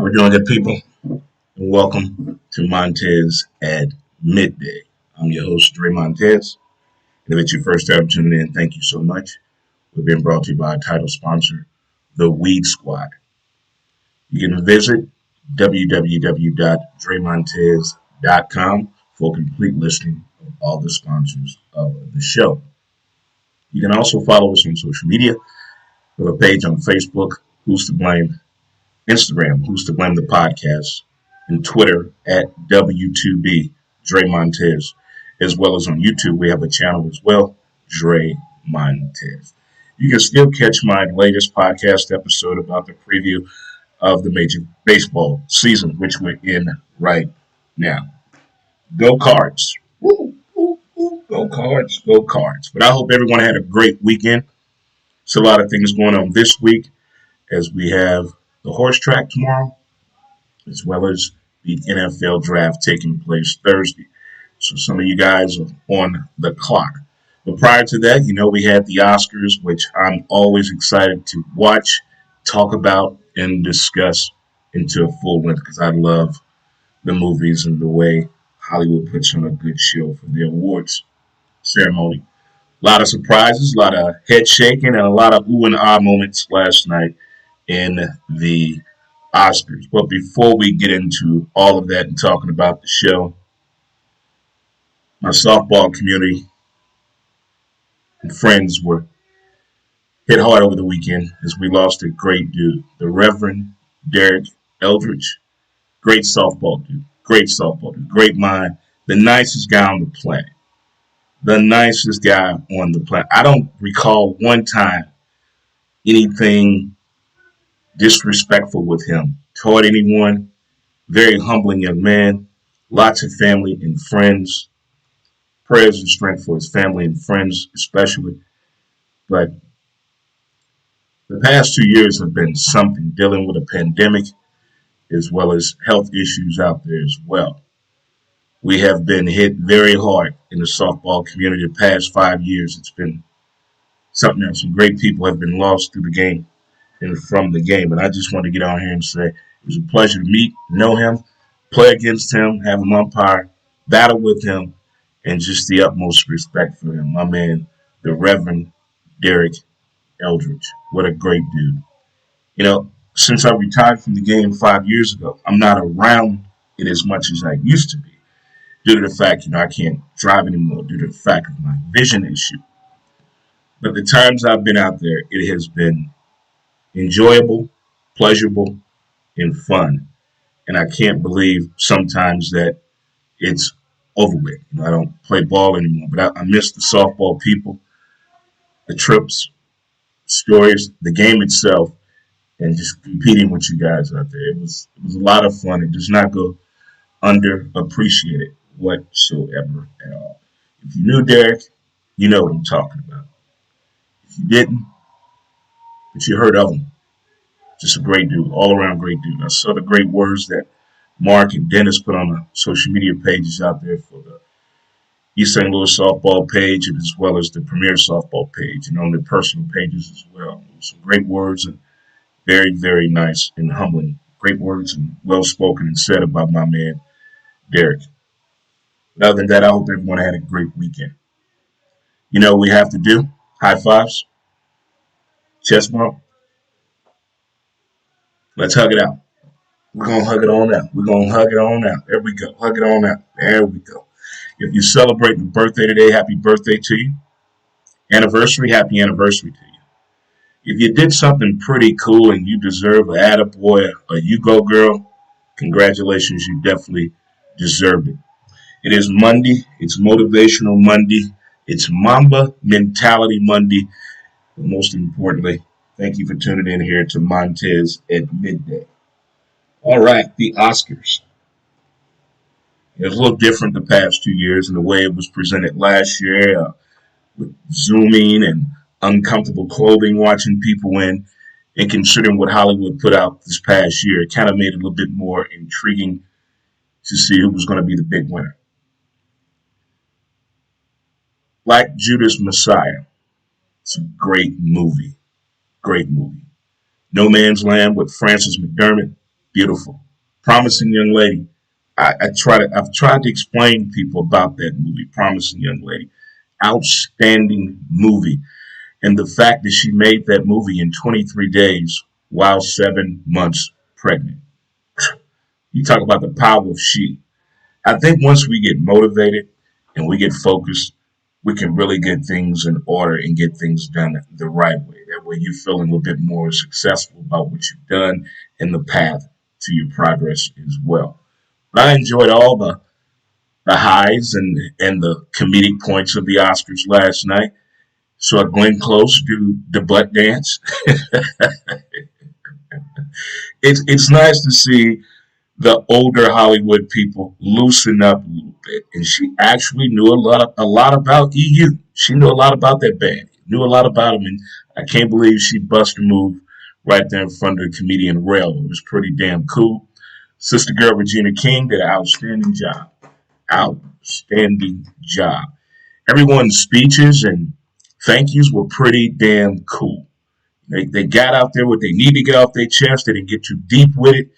We're doing good, people, and welcome to Montez at Midday. I'm your host, Dre Montez, and if it's your first time tuning in, thank you so much. We're being brought to you by our title sponsor, The Weed Squad. You can visit www.dremontez.com for a complete listing of all the sponsors of the show. You can also follow us on social media. We have a page on Facebook, Who's to Blame, Instagram, Who's to Blame the Podcast, and Twitter at W2B Dre Montez, as well as on YouTube. We have a channel as well, Dre Montez. You can still catch my latest podcast episode about the preview of the Major Baseball season, which we're in right now. Go Cards. Woo, woo, woo. Go Cards, go Cards. But I hope everyone had a great weekend. There's a lot of things going on this week as we have the horse track tomorrow, as well as the NFL draft taking place Thursday. So some of you guys are on the clock. But prior to that, we had the Oscars, which I'm always excited to watch, talk about, and discuss into a full length because I love the movies and the way Hollywood puts on a good show for the awards ceremony. A lot of surprises, a lot of head shaking, and a lot of ooh and ah moments last night in the Oscars. But before we get into all of that and talking about the show, my softball community and friends were hit hard over the weekend as we lost a great dude, the Reverend Derek Eldridge. Great softball dude. Great softball dude. Great mind. The nicest guy on the planet. The nicest guy on the planet. I don't recall one time anything disrespectful with him toward anyone. Very humbling young man. Lots of family and friends. Prayers and strength for his family and friends, especially. But the past 2 years have been something, dealing with a pandemic as well as health issues out there as well. We have been hit very hard in the softball community the past 5 years. It's been something else. Some great people have been lost through the game and from the game. And I just want to get on here and say it was a pleasure to meet, know him, play against him, have him umpire, battle with him, and just the utmost respect for him. My man, the Reverend Derek Eldridge. What a great dude. Since I retired from the game 5 years ago, I'm not around it as much as I used to be due to the fact, I can't drive anymore due to the fact of my vision issue. But the times I've been out there, it has been enjoyable, pleasurable, and fun. And I can't believe sometimes that it's over with. I don't play ball anymore, but I miss the softball people, the trips, stories, the game itself, and just competing with you guys out there. It was a lot of fun. It does not go underappreciated whatsoever at all. If you knew Derek, you know what I'm talking about. If you didn't, but you heard of him, just a great dude, all around great dude. I saw the great words that Mark and Dennis put on the social media pages out there for the East St. Louis softball page, and as well as the Premier softball page, and on their personal pages as well. Some great words and very, very nice and humbling. Great words and well spoken and said about my man, Derek. But other than that, I hope everyone had a great weekend. You know what we have to do? High fives, chest bump. Let's hug it out. We're going to hug it on out. We're going to hug it on out. There we go. Hug it on out. There we go. If you're celebrating a birthday today, happy birthday to you. Anniversary, happy anniversary to you. If you did something pretty cool and you deserve an attaboy, a you go girl, congratulations, you definitely deserved it. It is Monday. It's Motivational Monday. It's Mamba Mentality Monday. But most importantly, thank you for tuning in here to Montez at Midday. All right, the Oscars. It was a little different the past 2 years in the way it was presented last year with zooming and uncomfortable clothing, watching people win, and considering what Hollywood put out this past year. It kind of made it a little bit more intriguing to see who was going to be the big winner. Black Judas Messiah. It's a great movie. Great movie. No Man's Land with Frances McDermott, Beautiful, promising young lady. I've tried to explain to people about that movie, Promising Young Lady. Outstanding movie, and the fact that she made that movie in 23 days while 7 months pregnant. You talk about the power of she. I think once we get motivated and we get focused, we can really get things in order and get things done the right way. That way you're feeling a little bit more successful about what you've done and the path to your progress as well. But I enjoyed all the highs and the comedic points of the Oscars last night. Saw Glenn Close do the butt dance. It's nice to see the older Hollywood people loosen up a little bit. And she actually knew a lot about EU. She knew a lot about that band, knew a lot about them, and I can't believe she busted a move right there in front of the comedian Rail. It was pretty damn cool. Sister girl Regina King did an outstanding job. Outstanding job. Everyone's speeches and thank yous were pretty damn cool. They got out there what they need to get off their chest. They didn't get too deep with it.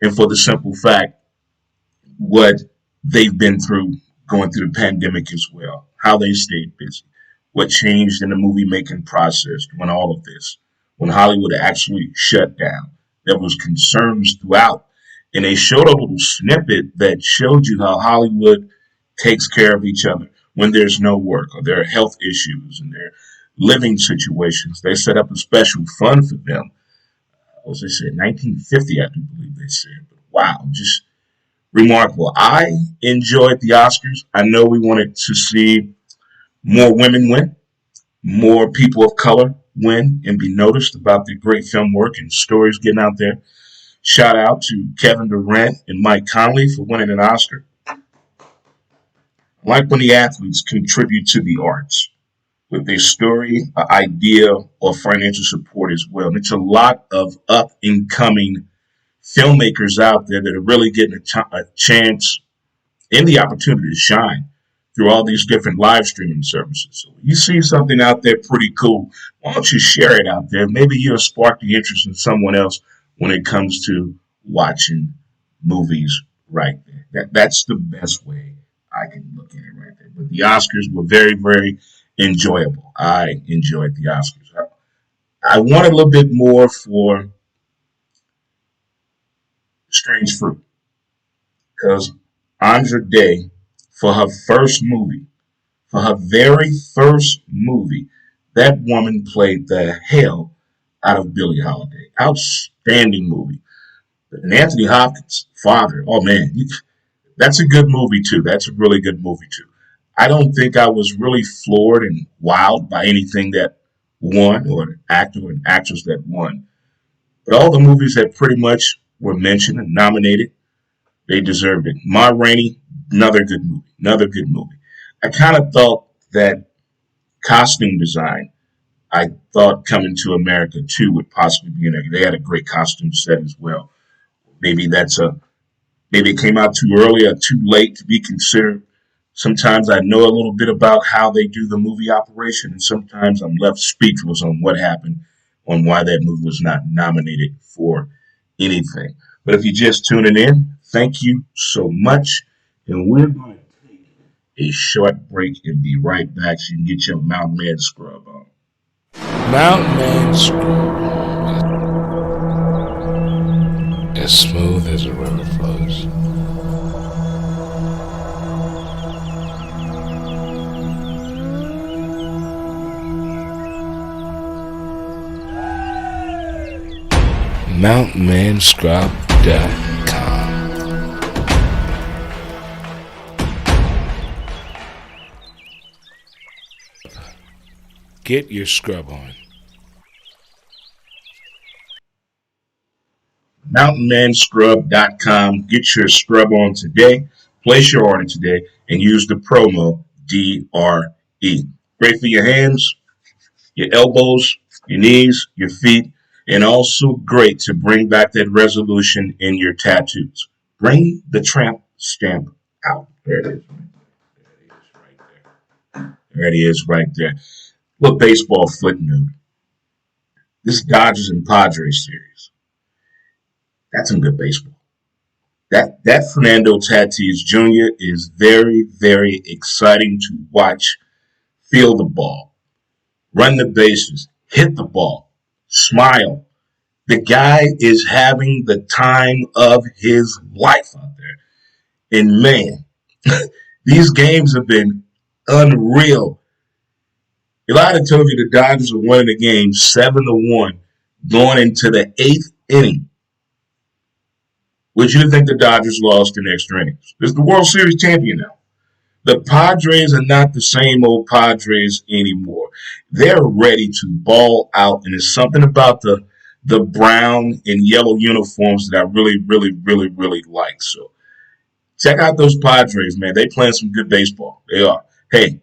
And for the simple fact, what they've been through going through the pandemic as well, how they stayed busy, what changed in the movie making process when all of this, when Hollywood actually shut down. There was concerns throughout. And they showed a little snippet that showed you how Hollywood takes care of each other when there's no work or there are health issues and their living situations. They set up a special fund for them. As they said, 1950, I do believe they said. But wow, just remarkable. I enjoyed the Oscars. I know we wanted to see more women win, more people of color win, and be noticed about the great film work and stories getting out there. Shout out to Kevin Durant and Mike Conley for winning an Oscar. I like when the athletes contribute to the arts with their story, idea, or financial support as well. And it's a lot of up and coming filmmakers out there that are really getting a chance and the opportunity to shine through all these different live streaming services. So when you see something out there pretty cool, why don't you share it out there? Maybe you'll spark the interest in someone else when it comes to watching movies right there. That's the best way I can look at it right there. But the Oscars were very, very enjoyable. I enjoyed the Oscars. I want a little bit more for Strange Fruit because Andra Day, for her first movie, for her very first movie, that woman played the hell out of Billie Holiday. Outstanding movie. And Anthony Hopkins, father, oh man, that's a good movie too. That's a really good movie too. I don't think I was really floored and wowed by anything that won or an actor or an actress that won. But all the movies that pretty much were mentioned and nominated, they deserved it. Ma Rainey, another good movie. Another good movie. I kind of thought that costume design, I thought Coming to America too would possibly be in there. They had a great costume set as well. Maybe maybe it came out too early or too late to be considered. Sometimes I know a little bit about how they do the movie operation, and sometimes I'm left speechless on what happened, on why that movie was not nominated for anything. But if you're just tuning in, thank you so much. And we're going to take a short break and be right back so you can get your Mountain Man scrub on. Mountain Man scrub as smooth as a river flows. MountainManScrub.com. Get your scrub on. MountainManScrub.com. Get your scrub on today. Place your order today and use the promo DRE. Great for your hands, your elbows, your knees, your feet, and also great to bring back that resolution in your tattoos. Bring the tramp stamp out. There it is. There it is right there. Look, baseball footnote. This Dodgers and Padres series. That's some good baseball. That Fernando Tatis Jr. is very, very exciting to watch. Feel the ball, run the bases, hit the ball, smile. The guy is having the time of his life out there. And man, these games have been unreal. If I had told you the Dodgers were winning the game 7-1 going into the eighth inning, would you think the Dodgers lost in extra innings? It's the World Series champion now. The Padres are not the same old Padres anymore. They're ready to ball out, and there's something about the brown and yellow uniforms that I really, really, really, really like. So check out those Padres, man. They playing some good baseball. They are. Hey,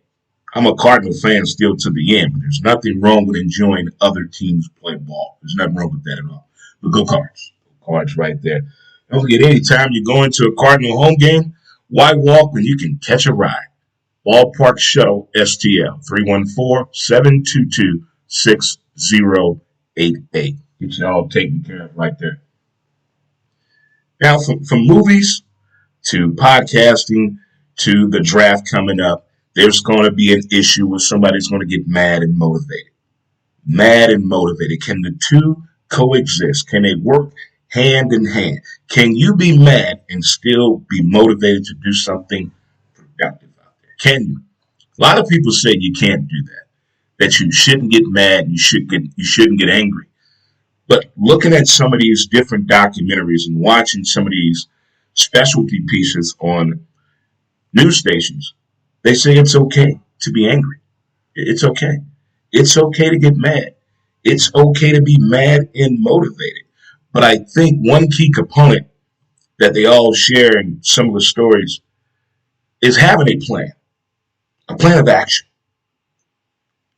I'm a Cardinal fan still to the end, but there's nothing wrong with enjoying other teams play ball. There's nothing wrong with that at all. But go Cards. Cards right there. Don't forget, anytime you go into a Cardinal home game, why walk when you can catch a ride? Ballpark Shuttle STL 314-722-6088. Get you all taken care of right there. Now, from movies to podcasting to the draft coming up, there's going to be an issue where somebody's going to get mad and motivated. Mad and motivated. Can the two coexist? Can they work hand in hand? Can you be mad and still be motivated to do something productive out there? Can you? A lot of people say you can't do that. That you shouldn't get mad, you shouldn't get angry. But looking at some of these different documentaries and watching some of these specialty pieces on news stations, they say it's okay to be angry. It's okay. It's okay to get mad. It's okay to be mad and motivated. But I think one key component that they all share in some of the stories is having a plan of action,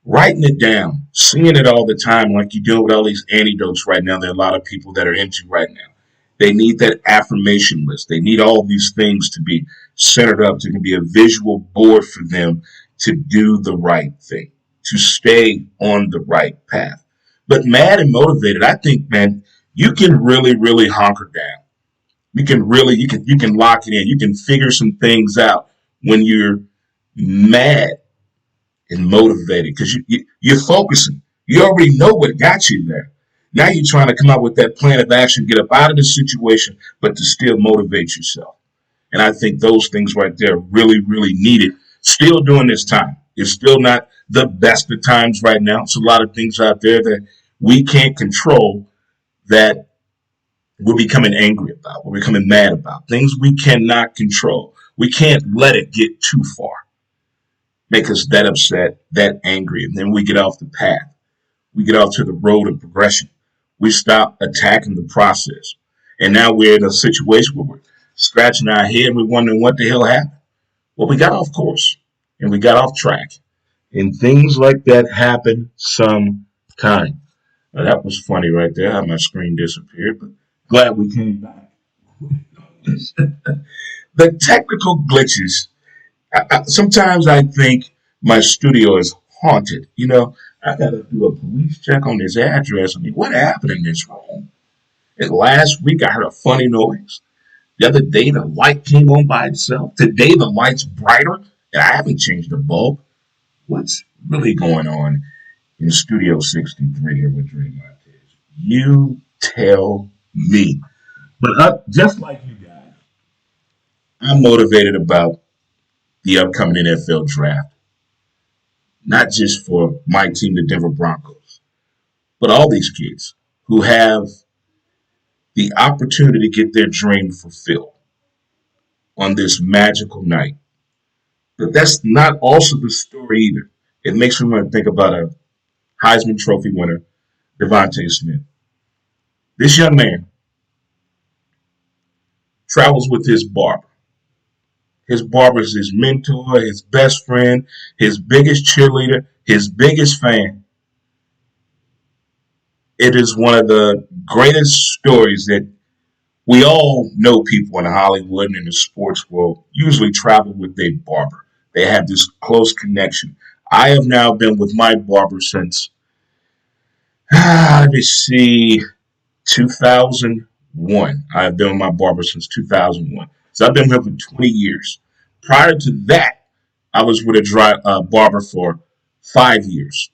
writing it down, seeing it all the time like you do with all these antidotes right now. There are a lot of people that are into right now. They need that affirmation list. They need all these things to be centered up, to be a visual board for them to do the right thing, to stay on the right path. But mad and motivated, I think, man, you can really, really hunker down. You can lock it in. You can figure some things out when you're mad and motivated because you're focusing. You already know what got you there. Now you're trying to come up with that plan of action, get up out of the situation, but to still motivate yourself. And I think those things right there are really, really needed still during this time. It's still not the best of times right now. It's a lot of things out there that we can't control that we're becoming angry about, we're becoming mad about, things we cannot control. We can't let it get too far, make us that upset, that angry, and then we get off the path. We get off to the road of progression. We stop attacking the process. And now we're in a situation where we're scratching our head and we're wondering what the hell happened. Well, we got off course and we got off track. And things like that happen sometime. Now, that was funny right there, how my screen disappeared, but glad we came back. The technical glitches. Sometimes I think my studio is haunted. You know, I got to do a police check on this address. I mean, what happened in this room? And last week I heard a funny noise. The other day the light came on by itself. Today the light's brighter and I haven't changed the bulb. What's really going on in Studio 63 here with Dre Montez? You tell me. But just like you guys, I'm motivated about the upcoming NFL draft. Not just for my team, the Denver Broncos, but all these kids who have the opportunity to get their dream fulfilled on this magical night. But that's not also the story either. It makes me want to think about a Heisman Trophy winner, Devontae Smith. This young man travels with his barber. His barber is his mentor, his best friend, his biggest cheerleader, his biggest fan. It is one of the greatest stories that we all know. People in Hollywood and in the sports world usually travel with their barber. They have this close connection. I have now been with my barber since, let me see, 2001. I've been with my barber since 2001. So I've been here for 20 years. Prior to that, I was with a barber for 5 years.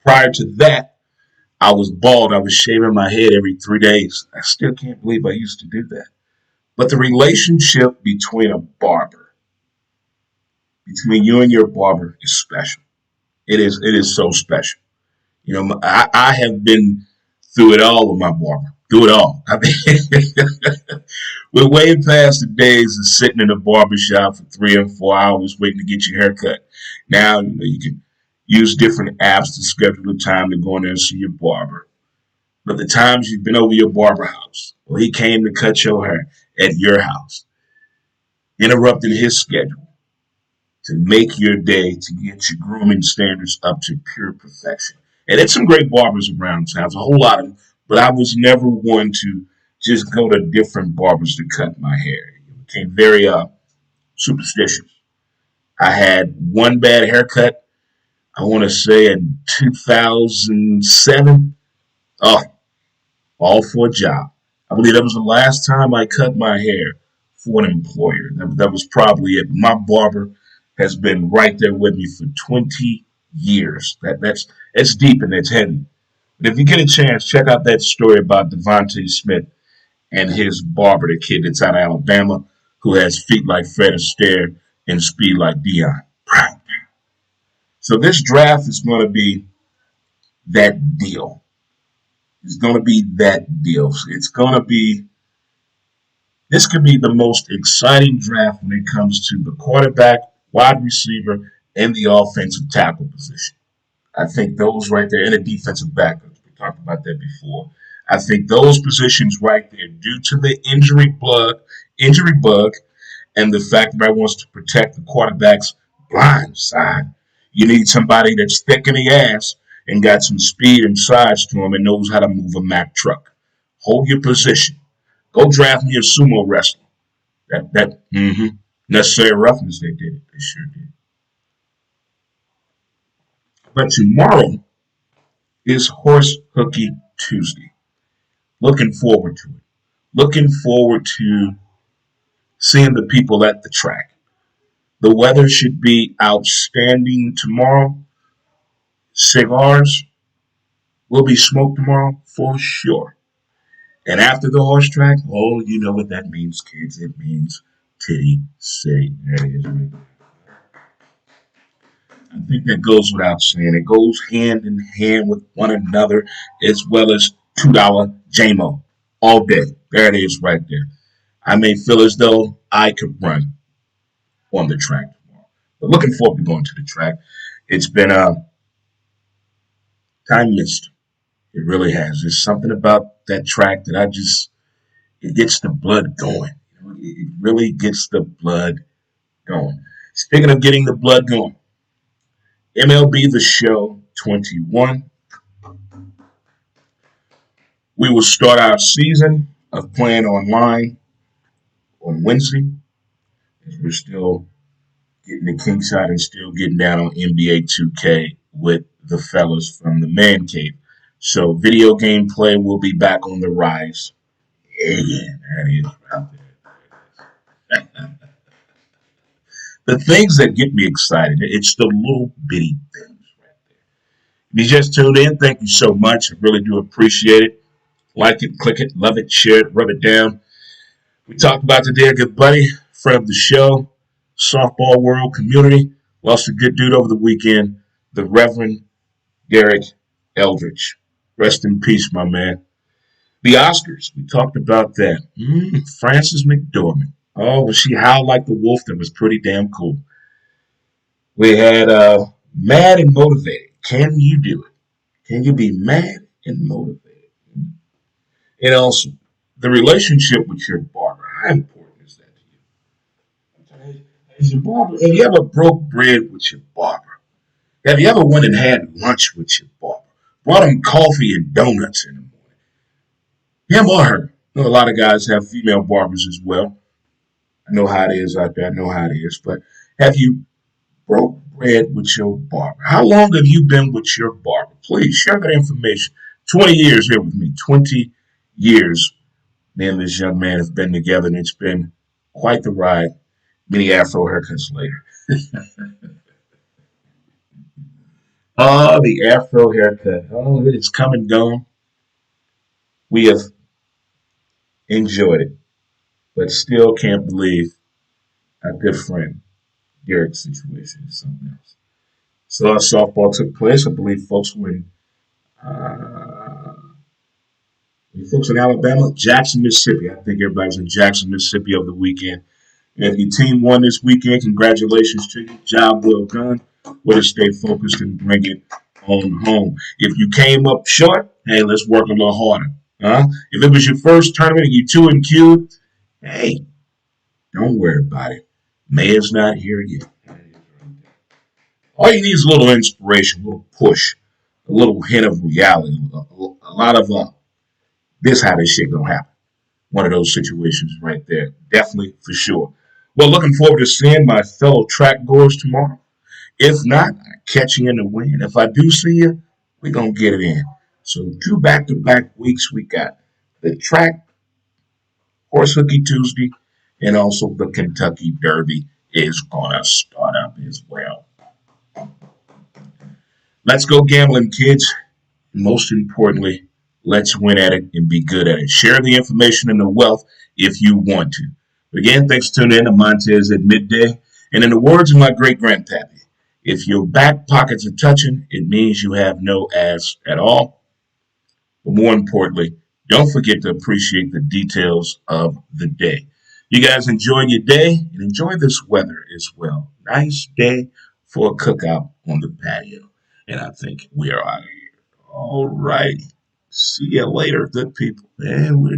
Prior to that, I was bald. I was shaving my head every 3 days. I still can't believe I used to do that. But the relationship between you and your barber is special. It is so special. I have been through it all with my barber. Through it all. I mean, we're way past the days of sitting in a barber shop for 3 and 4 hours waiting to get your hair cut. Now, you can use different apps to schedule a time to go in there and see your barber. But the times you've been over your barber house, or he came to cut your hair at your house, interrupting his schedule to make your day to get your grooming standards up to pure perfection. And there's some great barbers around town, there's a whole lot of them, but I was never one to just go to different barbers to cut my hair. It became very superstitious. I had one bad haircut, I want to say in 2007. Oh, all for a job. I believe that was the last time I cut my hair for an employer. That was probably it. My barber has been right there with me for 20 years. That's deep and that's heavy. But if you get a chance, check out that story about Devontae Smith and his barber, the kid that's out of Alabama, who has feet like Fred Astaire and speed like Dion. So this draft is going to be that deal. It's going to be that deal. It's going to be, this could be the most exciting draft when it comes to the quarterback, wide receiver, and the offensive tackle position. I think those right there, and the defensive back, we talked about that before. I think those positions right there, due to the injury bug, and the fact that everyone wants to protect the quarterback's blind side. You need somebody that's thick in the ass and got some speed and size to him and knows how to move a Mack truck. Hold your position. Go draft me a sumo wrestler. Necessary roughness, they did it. They sure did. But tomorrow is Horse Hooky Tuesday. Looking forward to it. Looking forward to seeing the people at the track. The weather should be outstanding tomorrow. Cigars will be smoked tomorrow for sure. And after the horse track, oh, you know what that means, kids. It means Titty City. There it is. I think that goes without saying. It goes hand in hand with one another, as well as $2 JMO all day. There it is right there. I may feel as though I could run on the track tomorrow. But looking forward to going to the track. It's been time missed. It really has. There's something about that track that it gets the blood going. It really gets the blood going. Speaking of getting the blood going, MLB The Show 21. We will start our season of playing online on Wednesday. We're still getting the kinks out and still getting down on NBA 2K with the fellas from the Man Cave. So video game play will be back on the rise. Yeah, that is right there. The things that get me excited, it's the little bitty things right there. If you just tuned in, thank you so much. I really do appreciate it. Like it, click it, love it, share it, rub it down. We talked about today a good buddy, friend of the show, softball world community. Lost a good dude over the weekend, the Reverend Derek Eldridge. Rest in peace, my man. The Oscars, we talked about that. Frances McDormand. Oh, was she howled like the wolf? That was pretty damn cool. We had mad and motivated. Can you do it? Can you be mad and motivated? And also, the relationship with your barber. How important is that to you? Have you ever broke bread with your barber? Have you ever went and had lunch with your barber? Brought him coffee and donuts in the morning? Him or her. I know a lot of guys have female barbers as well. I know how it is out there. I know how it is. But have you broke bread with your barber? How long have you been with your barber? Please share that information. 20 years here with me. 20 years Me and this young man have been together, and it's been quite the ride. Many Afro haircuts later. Oh, the Afro haircut. Oh, it's come and gone. We have enjoyed it, but still can't believe our good friend Derek's situation is something else. So our softball took place. I believe uh, folks in Alabama, Jackson, Mississippi. I think everybody's in Jackson, Mississippi over the weekend. And if your team won this weekend, congratulations to you. Job well done. Way to stay focused and bring it on home. If you came up short, hey, let's work a little harder. If it was your first tournament and you two and Q, hey, don't worry about it. May's not here yet. All you need is a little inspiration, a little push, a little hint of reality, a lot of this how this shit gonna happen. One of those situations right there, definitely for sure. Well, looking forward to seeing my fellow track goers tomorrow. If not, catching in the wind. If I do see you, we're gonna get it in. So 2 back-to-back weeks we got the track horse hooky Tuesday, and also the Kentucky Derby is gonna start up as well. Let's go gambling, kids. Most importantly, let's win at it and be good at it. Share the information and the wealth if you want to. But again, thanks for tuning in to Montez at midday. And in the words of my great grandpappy, if your back pockets are touching, it means you have no ass at all. But more importantly, don't forget to appreciate the details of the day. You guys enjoy your day and enjoy this weather as well. Nice day for a cookout on the patio. And I think we are out of here. All right. See you later, good people. And we're